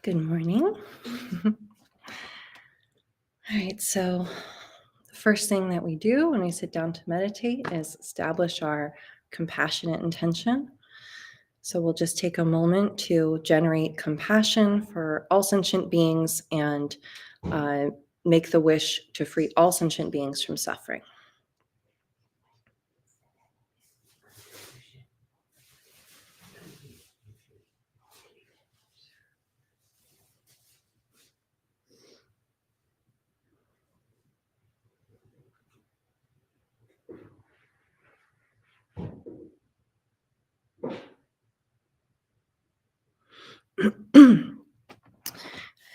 Good morning. All right, so the first thing that we do when we sit down to meditate is establish our compassionate intention. So we'll just take a moment to generate compassion for all sentient beings and make the wish to free all sentient beings from suffering.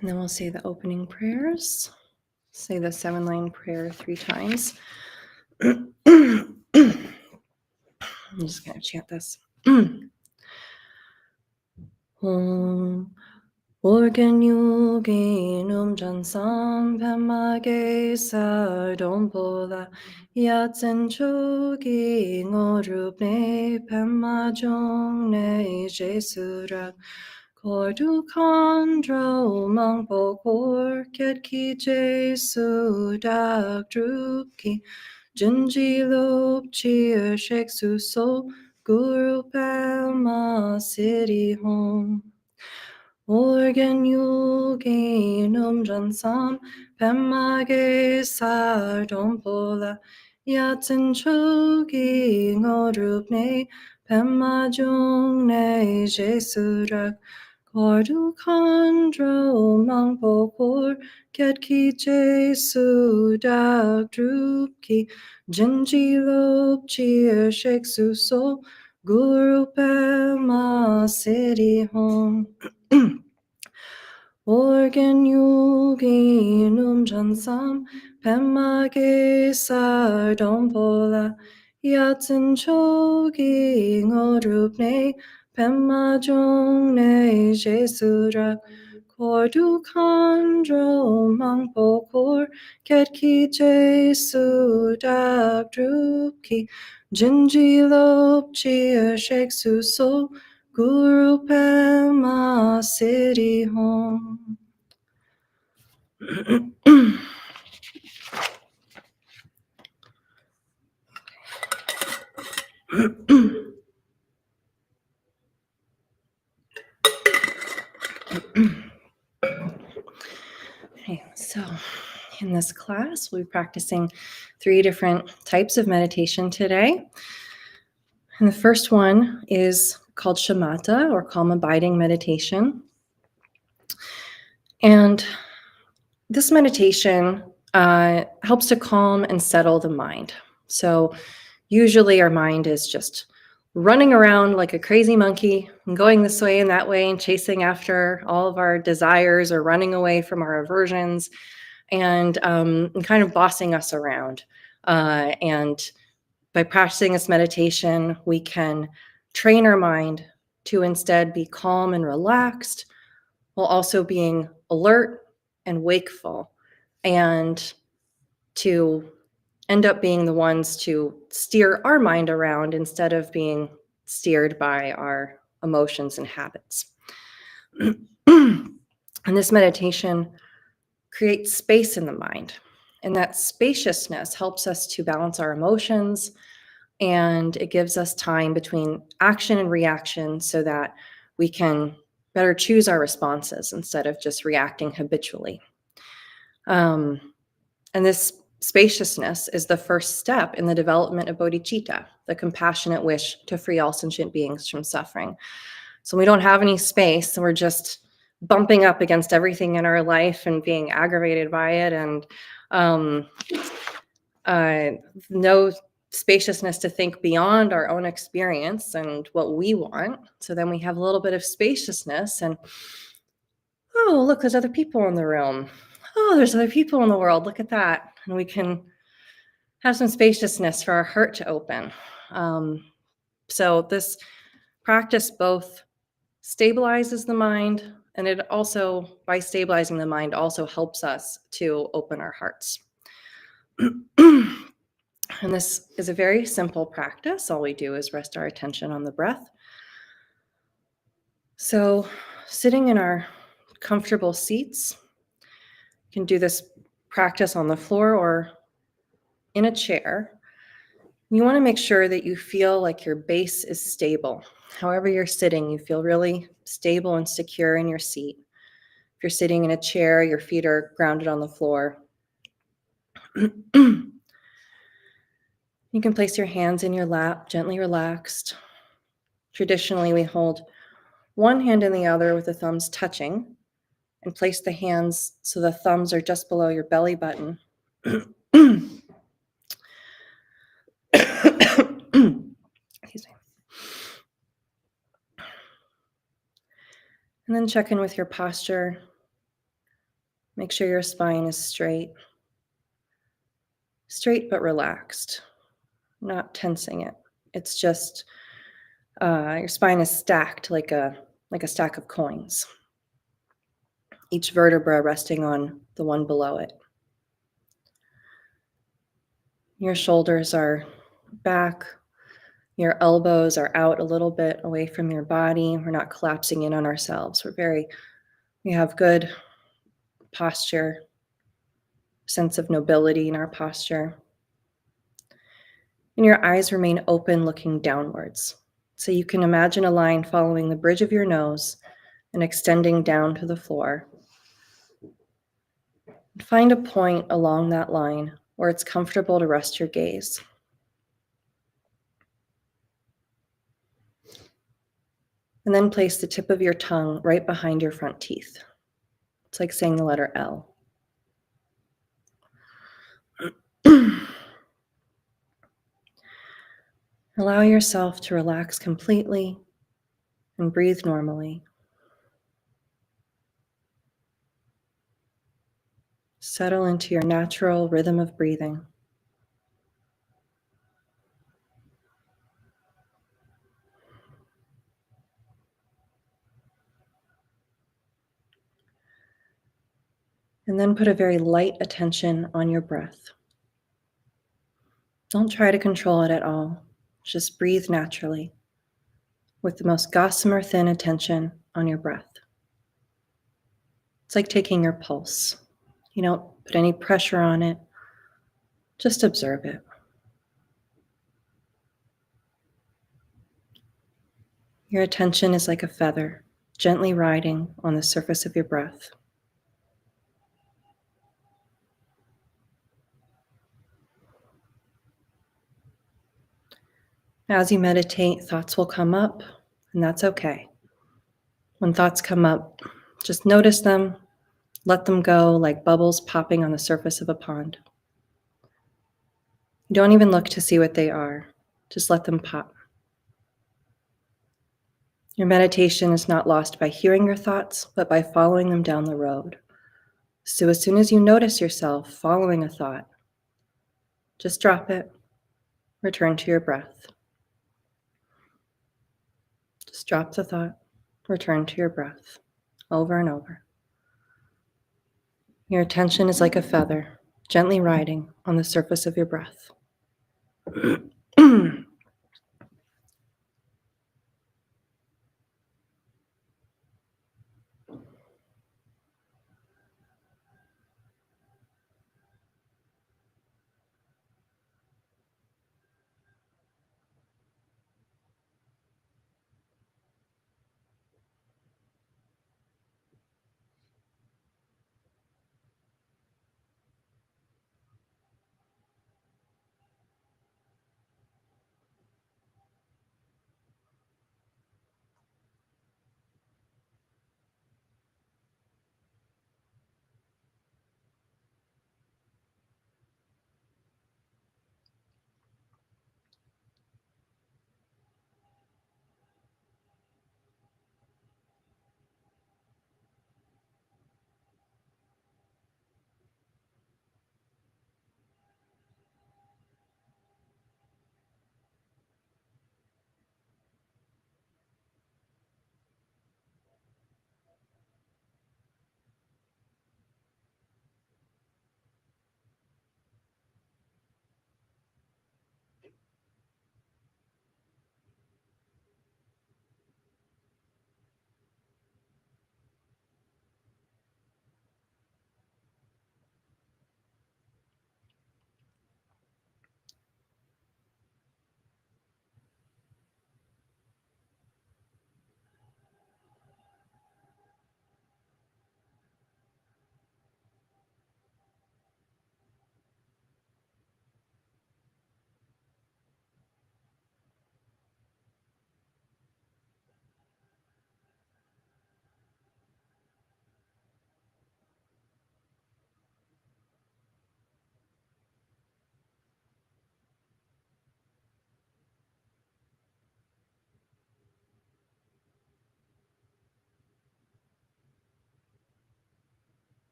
And then we'll say the opening prayers. Say the 7-line prayer 3 times. I'm just going to chant this. Organ yugi numjansam pemage sardompola yatsen chogi ngorupne pemajong ne jesurak kordu kondro mangpo kor ketki jesu dak drupki jinji lop cheer shek su so guru pema city home. Organ yugi numjansam pemage sardompola yatsen chogi ngorupne pemajung ne jesurak kordu kondro mangpo kor ketki jesu dak drupki jinji lop cheer shek su so guru pema city home. Organ yugi numjansam pemage sardompola yatsen chogi ngorupne pemajong ne jesurak kordu kondro mangpo kor ketki jesu dak drupki jinji lop cheer shek su so Guru Pema City Home. Okay, so in this class, we'll be practicing 3 different types of meditation today. And the first one is called Shamatha, or calm abiding meditation. And this meditation helps to calm and settle the mind. So usually our mind is just running around like a crazy monkey and going this way and that way and chasing after all of our desires or running away from our aversions and kind of bossing us around. And by practicing this meditation, we can train our mind to instead be calm and relaxed while also being alert and wakeful, and to end up being the ones to steer our mind around instead of being steered by our emotions and habits. And this meditation creates space in the mind. And that spaciousness helps us to balance our emotions, and it gives us time between action and reaction so that we can better choose our responses instead of just reacting habitually. And this spaciousness is the first step in the development of bodhicitta, the compassionate wish to free all sentient beings from suffering. So we don't have any space, and we're just bumping up against everything in our life and being aggravated by it, and no spaciousness to think beyond our own experience and what we want. So then we have a little bit of spaciousness, and oh, look, there's other people in the room. Oh, there's other people in the world. Look at that. And we can have some spaciousness for our heart to open. So this practice both stabilizes the mind, and it also, by stabilizing the mind, also helps us to open our hearts. And this is a very simple practice. All we do is rest our attention on the breath. So sitting in our comfortable seats. You can do this practice on the floor or in a chair. You want to make sure that you feel like your base is stable. However you're sitting, you feel really stable and secure in your seat. If you're sitting in a chair, your feet are grounded on the floor. You can place your hands in your lap, gently relaxed. Traditionally, we hold one hand in the other with the thumbs touching and place the hands so the thumbs are just below your belly button. Excuse me. And then check in with your posture. Make sure your spine is straight but relaxed, not tensing it. It's just your spine is stacked like a stack of coins, each vertebra resting on the one below it. Your shoulders are back. Your elbows are out a little bit away from your body. We're not collapsing in on ourselves. We have good posture, sense of nobility in our posture. And your eyes remain open, looking downwards. So you can imagine a line following the bridge of your nose and extending down to the floor. Find a point along that line where it's comfortable to rest your gaze. And then place the tip of your tongue right behind your front teeth. It's like saying the letter L. Allow yourself to relax completely and breathe normally. Settle into your natural rhythm of breathing. And then put a very light attention on your breath. Don't try to control it at all. Just breathe naturally with the most gossamer thin attention on your breath. It's like taking your pulse. You don't put any pressure on it. Just observe it. Your attention is like a feather, gently riding on the surface of your breath. As you meditate, thoughts will come up, and that's okay. When thoughts come up, just notice them, let them go like bubbles popping on the surface of a pond. You don't even look to see what they are, just let them pop. Your meditation is not lost by hearing your thoughts, but by following them down the road. So as soon as you notice yourself following a thought, just drop it, return to your breath. Just drop the thought, return to your breath, over and over. Your attention is like a feather, gently riding on the surface of your breath.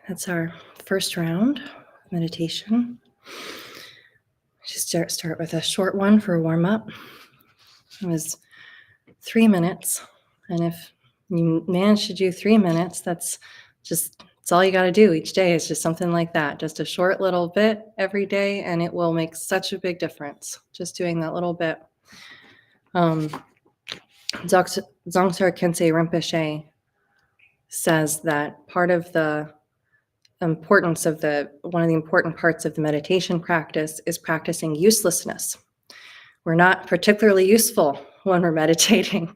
That's our first round of meditation. Just start with a short one for a warm up. It was 3 minutes, and if you manage to do 3 minutes, that's all you got to do each day. Is just something like that, just a short little bit every day, and it will make such a big difference. Just doing that little bit. Dzogchen Khyentse Rinpoche says that part of the importance of one of the important parts of the meditation practice is practicing uselessness. We're not particularly useful when we're meditating.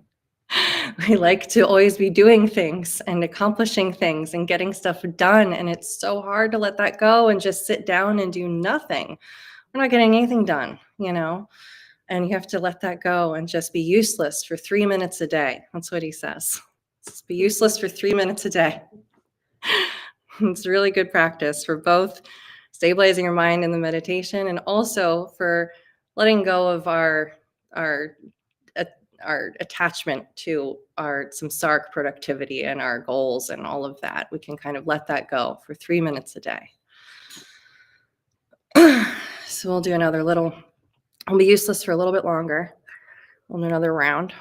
We like to always be doing things and accomplishing things and getting stuff done. And it's so hard to let that go and just sit down and do nothing. We're not getting anything done, and you have to let that go and just be useless for 3 minutes a day. That's what he says. Just be useless for 3 minutes a day. It's really good practice for both stabilizing your mind in the meditation and also for letting go of our attachment to our samsaric productivity and our goals and all of that. We can kind of let that go for 3 minutes a day. So we'll do another little, I'll be useless for a little bit longer. We'll do another round.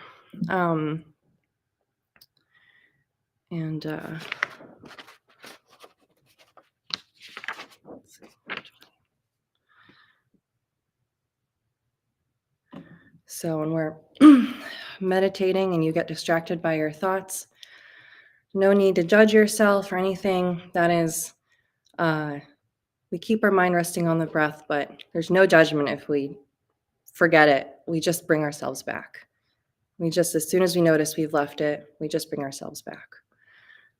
So when we're meditating and you get distracted by your thoughts, no need to judge yourself or anything. That is, we keep our mind resting on the breath, but there's no judgment if we forget it. We just bring ourselves back. As soon as we notice we've left it, we just bring ourselves back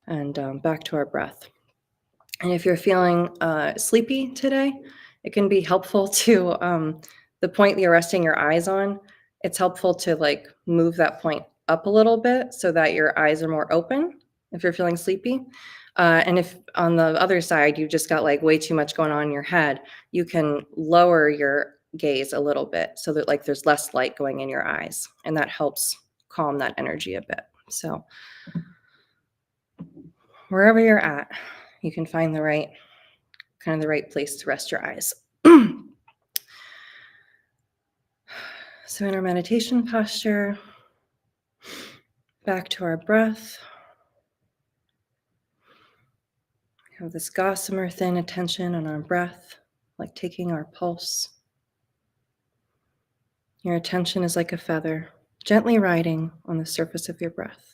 and back to our breath. And if you're feeling sleepy today, it can be helpful to the point that you're resting your eyes on. It's helpful to move that point up a little bit so that your eyes are more open if you're feeling sleepy. And if on the other side, you just got way too much going on in your head, you can lower your gaze a little bit so that there's less light going in your eyes, and that helps calm that energy a bit. So wherever you're at, you can find the right place to rest your eyes. So in our meditation posture, back to our breath. We have this gossamer thin attention on our breath, like taking our pulse. Your attention is like a feather, gently riding on the surface of your breath.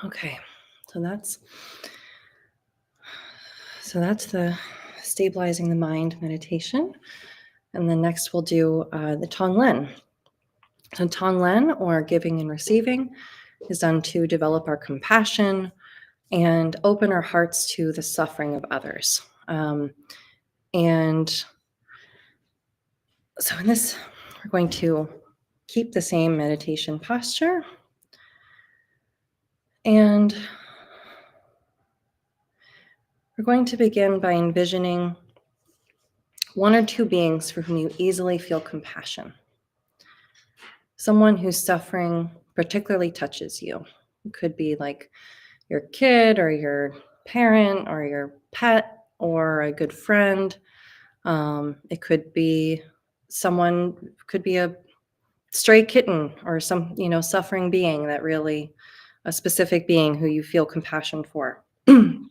Okay, so that's the stabilizing the mind meditation, and then next we'll do the Tonglen. So Tonglen, or giving and receiving, is done to develop our compassion and open our hearts to the suffering of others. And so in this, we're going to keep the same meditation posture, and we're going to begin by envisioning one or two beings for whom you easily feel compassion. Someone whose suffering particularly touches you. It could be like your kid or your parent or your pet or a good friend. It could be could be a stray kitten or some, suffering being that really, a specific being who you feel compassion for. And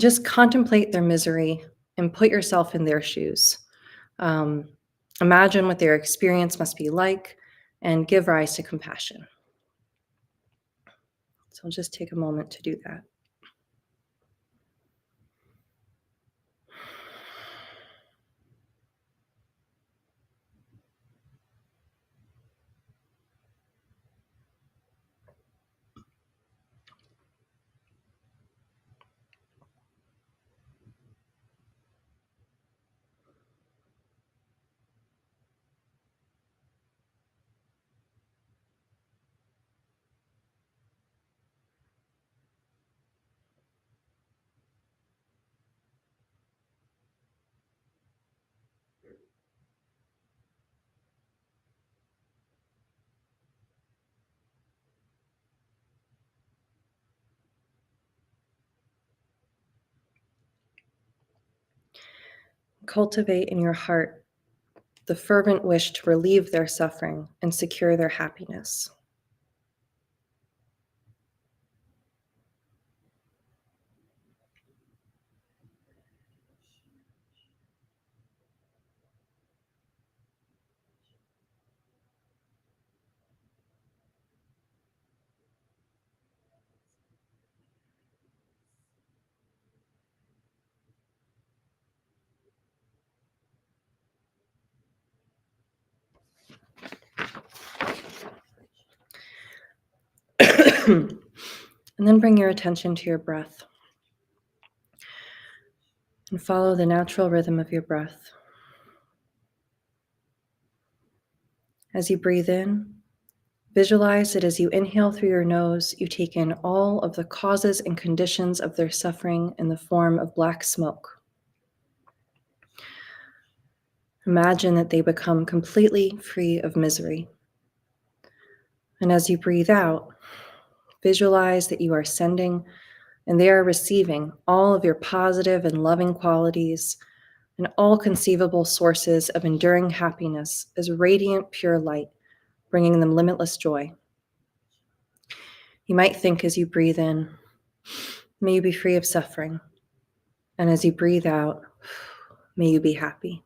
just contemplate their misery and put yourself in their shoes. Um, Imagine what their experience must be like and give rise to compassion. So I'll just take a moment to do that. Cultivate in your heart the fervent wish to relieve their suffering and secure their happiness. And then bring your attention to your breath and follow the natural rhythm of your breath. As you breathe in, visualize that as you inhale through your nose, you take in all of the causes and conditions of their suffering in the form of black smoke. Imagine that they become completely free of misery. And as you breathe out, visualize that you are sending and they are receiving all of your positive and loving qualities and all conceivable sources of enduring happiness as radiant, pure light, bringing them limitless joy. You might think as you breathe in, may you be free of suffering. And as you breathe out, may you be happy.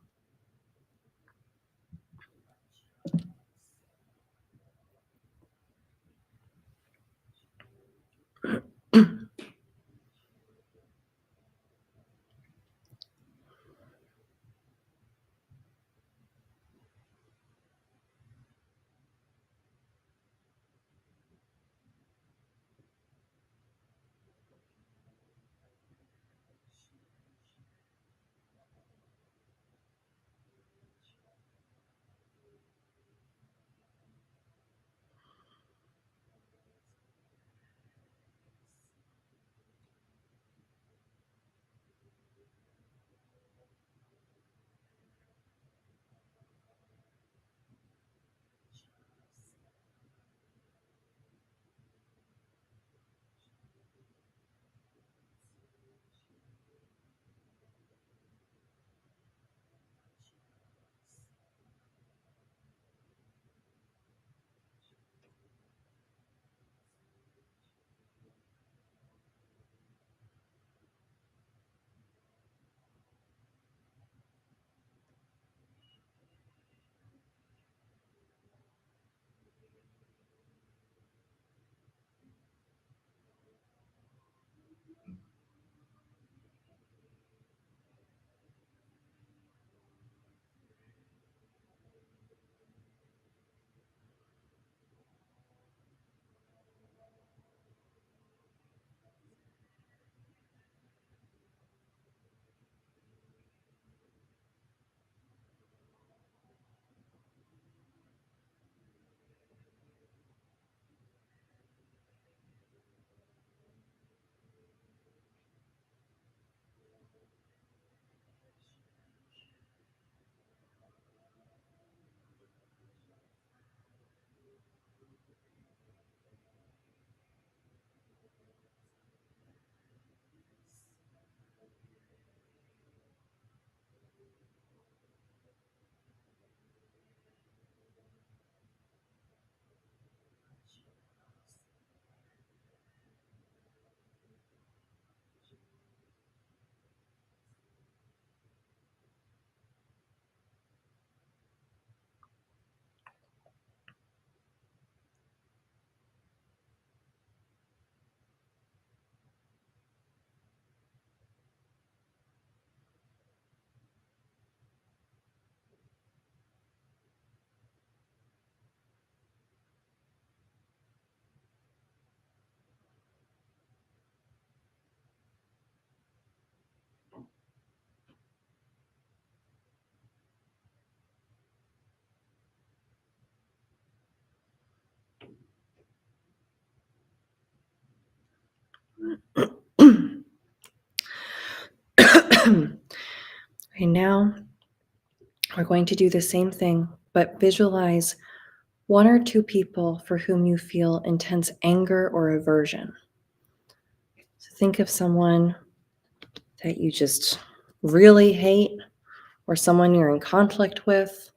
And now we're going to do the same thing, but visualize one or two people for whom you feel intense anger or aversion. So think of someone that you just really hate, or someone you're in conflict with,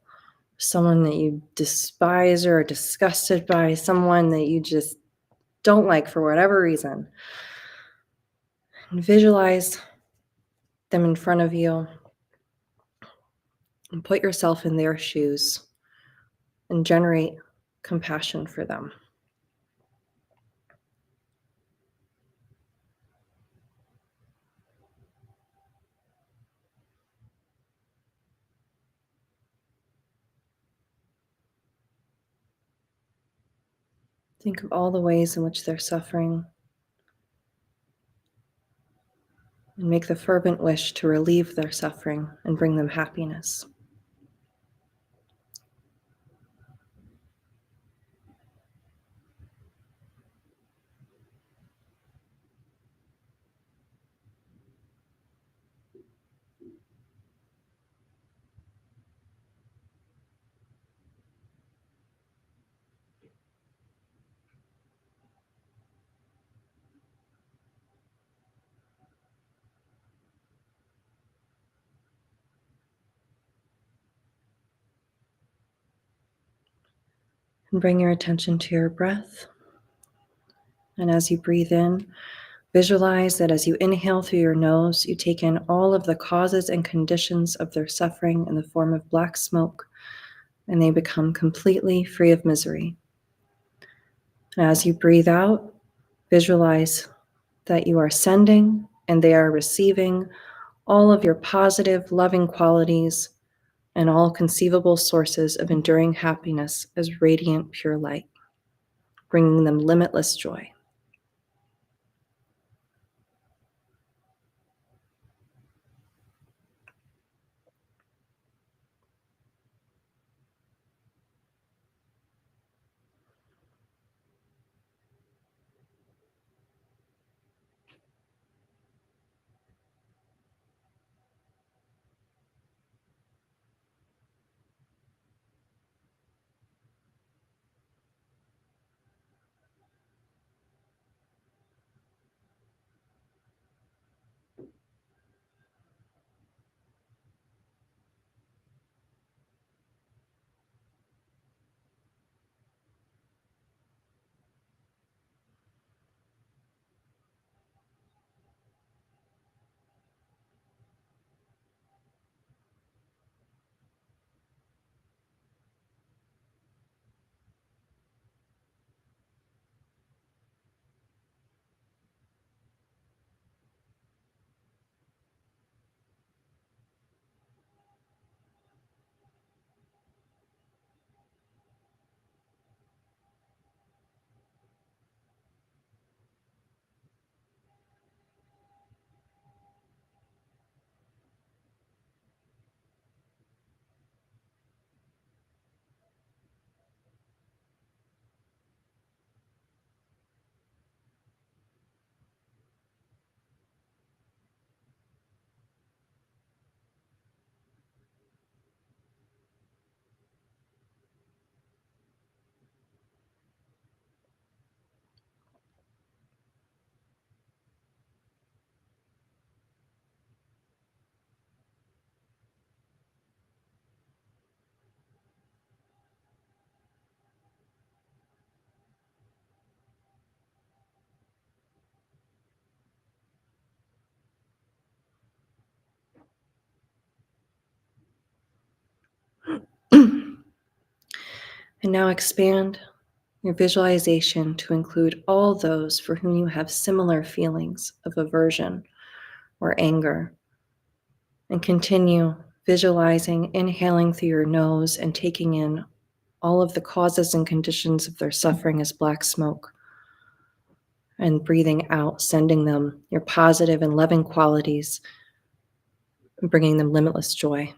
someone that you despise or are disgusted by, someone that you just don't like for whatever reason. And visualize them in front of you and put yourself in their shoes and generate compassion for them. Think of all the ways in which they're suffering and make the fervent wish to relieve their suffering and bring them happiness. And bring your attention to your breath. And as you breathe in, visualize that as you inhale through your nose, you take in all of the causes and conditions of their suffering in the form of black smoke, and they become completely free of misery. And as you breathe out, visualize that you are sending and they are receiving all of your positive, loving qualities and all conceivable sources of enduring happiness as radiant, pure light, bringing them limitless joy. And now expand your visualization to include all those for whom you have similar feelings of aversion or anger. And continue visualizing, inhaling through your nose and taking in all of the causes and conditions of their suffering as black smoke. And breathing out, sending them your positive and loving qualities and bringing them limitless joy.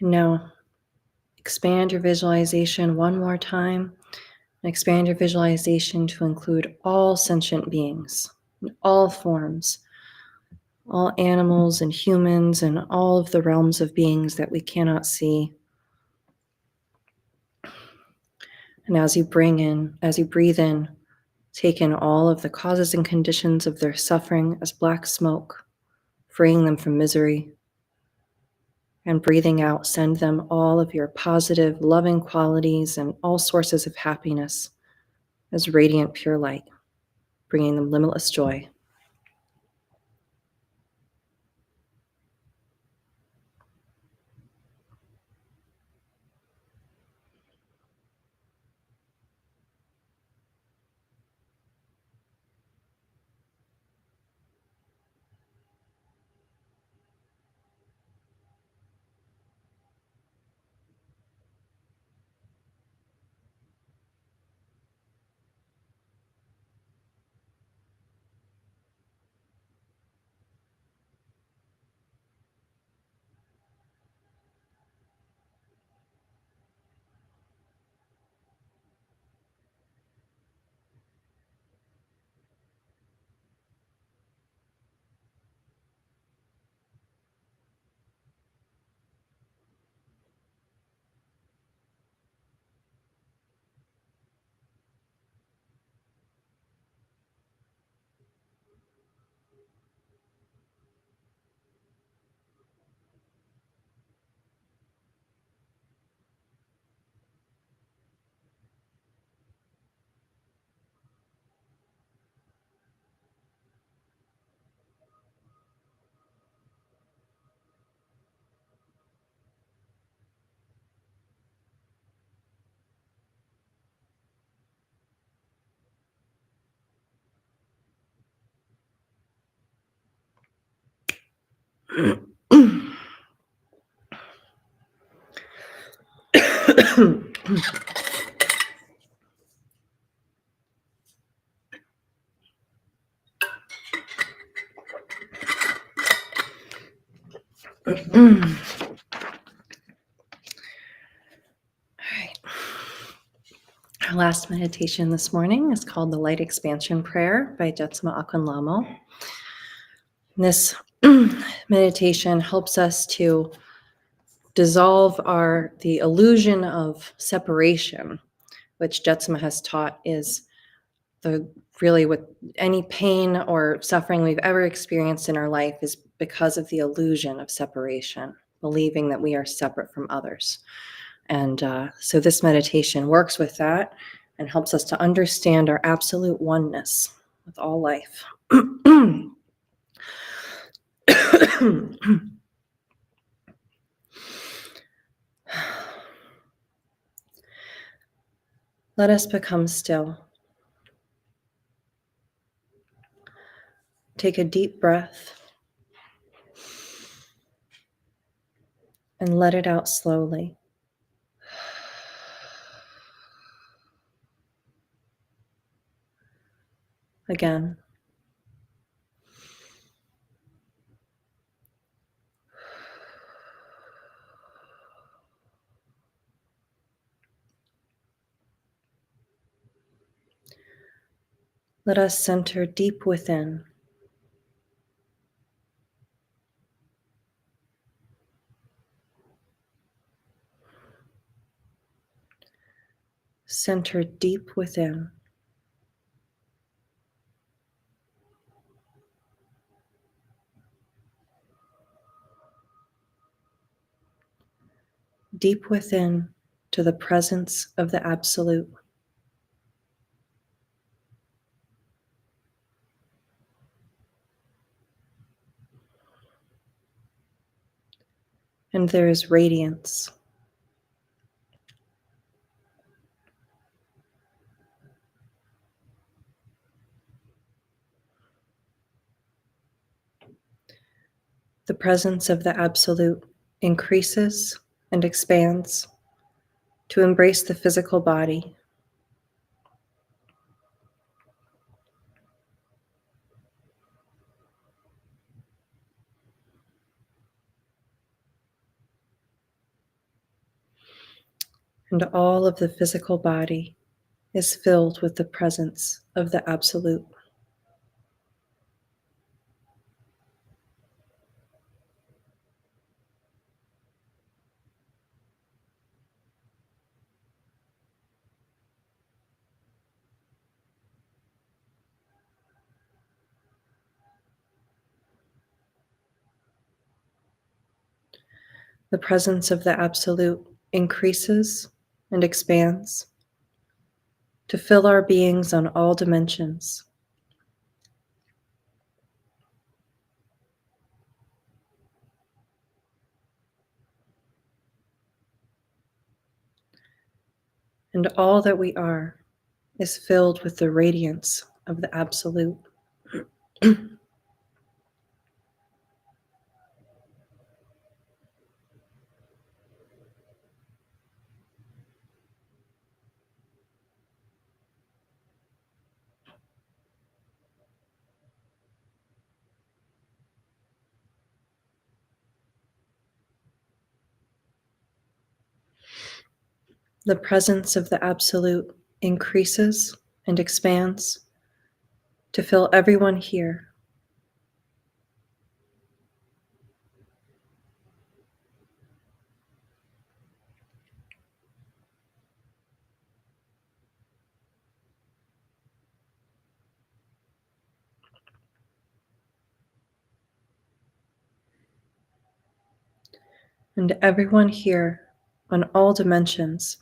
Now, expand your visualization one more time. And expand your visualization to include all sentient beings, in all forms, all animals and humans, and all of the realms of beings that we cannot see. And as you breathe in, take in all of the causes and conditions of their suffering as black smoke, freeing them from misery. And breathing out, send them all of your positive, loving qualities and all sources of happiness as radiant, pure light, bringing them limitless joy. Alright. Our last meditation this morning is called the Light Expansion Prayer by Jetsunma Lamo. This meditation helps us to dissolve the illusion of separation, which Jetsunma has taught is really with any pain or suffering we've ever experienced in our life is because of the illusion of separation, believing that we are separate from others. And so this meditation works with that and helps us to understand our absolute oneness with all life. Let us become still. Take a deep breath and let it out slowly. Again. Let us center deep within. Center deep within. Deep within to the presence of the Absolute. And there is radiance. The presence of the Absolute increases and expands to embrace the physical body. And all of the physical body is filled with the presence of the Absolute. The presence of the Absolute increases and expands to fill our beings on all dimensions. And all that we are is filled with the radiance of the Absolute. The presence of the Absolute increases and expands to fill everyone here. And everyone here on all dimensions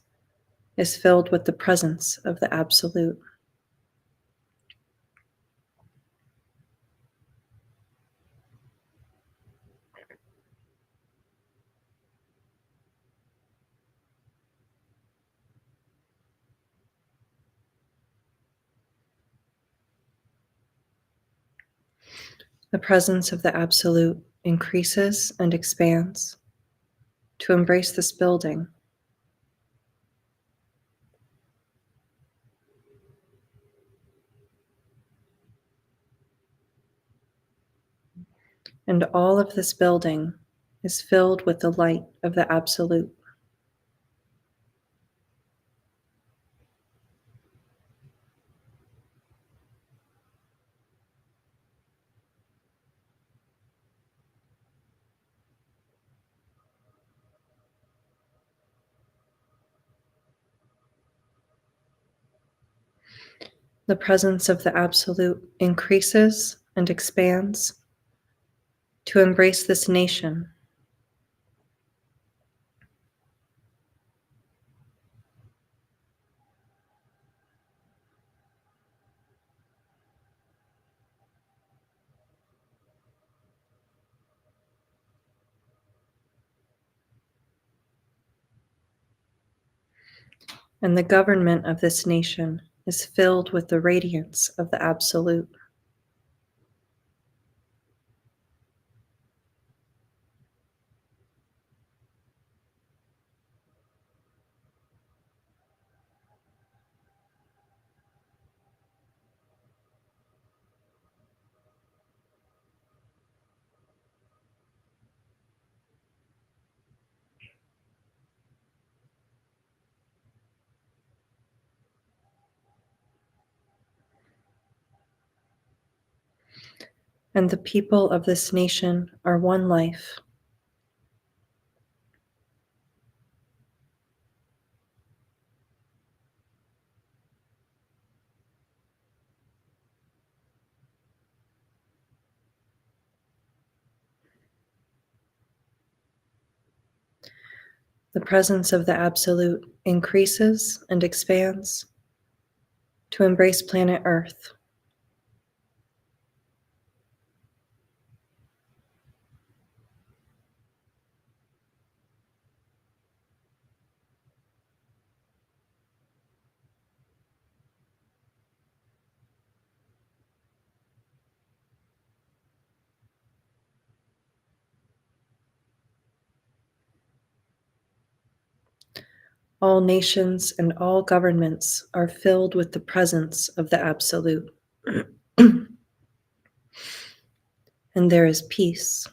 is filled with the presence of the Absolute. The presence of the Absolute increases and expands to embrace this building. And all of this building is filled with the light of the Absolute. The presence of the Absolute increases and expands to embrace this nation. And the government of this nation is filled with the radiance of the Absolute. And the people of this nation are one life. The presence of the Absolute increases and expands to embrace planet Earth. All nations and all governments are filled with the presence of the Absolute. And there is peace.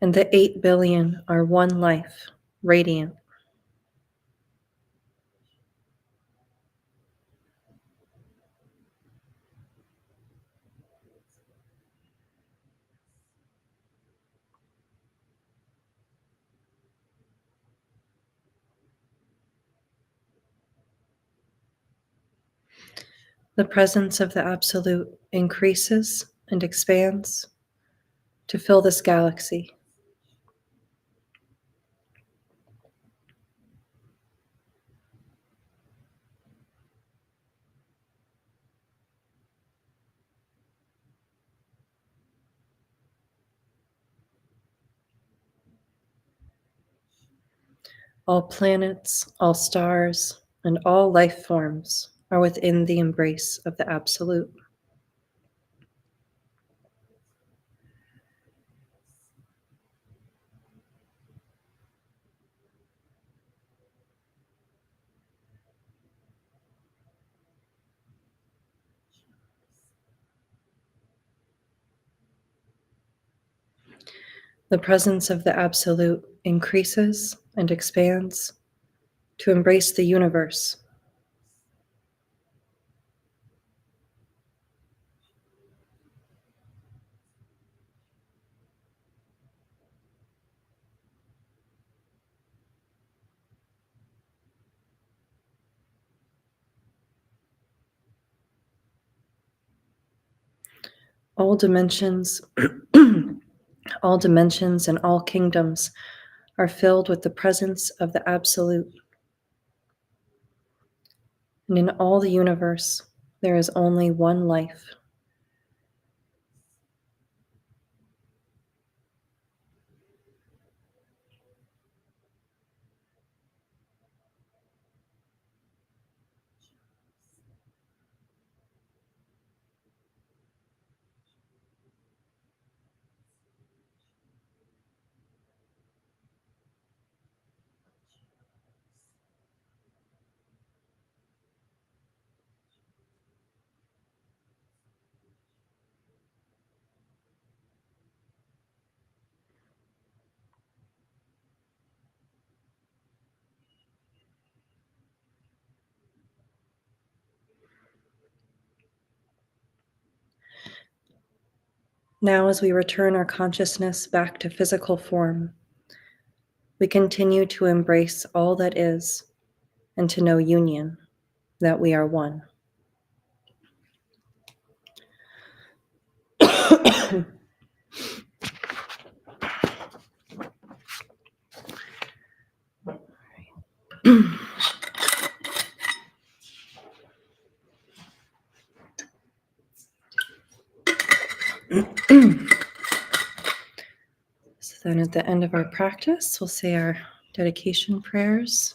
And the 8 billion are one life, radiant. The presence of the Absolute increases and expands to fill this galaxy. All planets, all stars, and all life forms are within the embrace of the Absolute. The presence of the Absolute increases and expands to embrace the universe. All dimensions, all dimensions and all kingdoms are filled with the presence of the Absolute. And in all the universe, there is only one life. Now, as we return our consciousness back to physical form, we continue to embrace all that is and to know union, that we are one. So then at the end of our practice, we'll say our dedication prayers.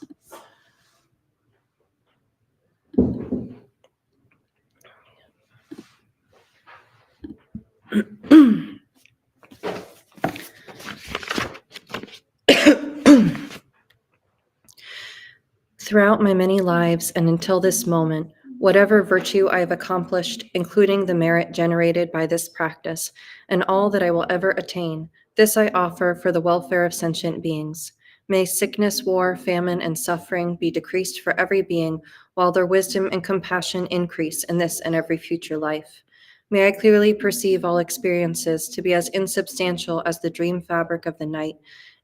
Throughout my many lives and until this moment, whatever virtue I have accomplished, including the merit generated by this practice, and all that I will ever attain, this I offer for the welfare of sentient beings. May sickness, war, famine, and suffering be decreased for every being, while their wisdom and compassion increase in this and every future life. May I clearly perceive all experiences to be as insubstantial as the dream fabric of the night,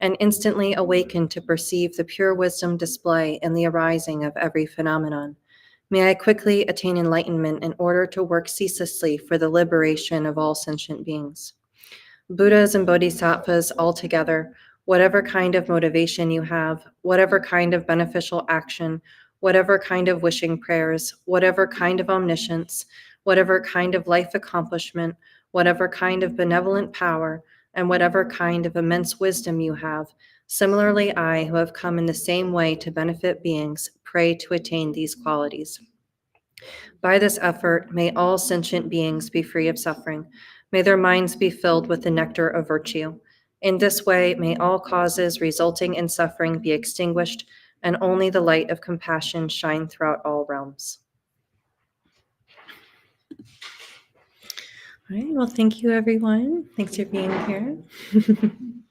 and instantly awaken to perceive the pure wisdom display in the arising of every phenomenon. May I quickly attain enlightenment in order to work ceaselessly for the liberation of all sentient beings. Buddhas and bodhisattvas all together, whatever kind of motivation you have, whatever kind of beneficial action, whatever kind of wishing prayers, whatever kind of omniscience, whatever kind of life accomplishment, whatever kind of benevolent power, and whatever kind of immense wisdom you have, similarly I, who have come in the same way to benefit beings, pray to attain these qualities. By this effort, may all sentient beings be free of suffering. May their minds be filled with the nectar of virtue. In this way, may all causes resulting in suffering be extinguished, and only the light of compassion shine throughout all realms. All right. Well, thank you, everyone. Thanks for being here.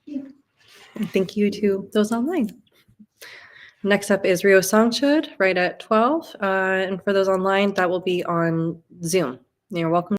And thank you to those online. Next up is Rio Songchud right at 12. And for those online, that will be on Zoom. You're welcome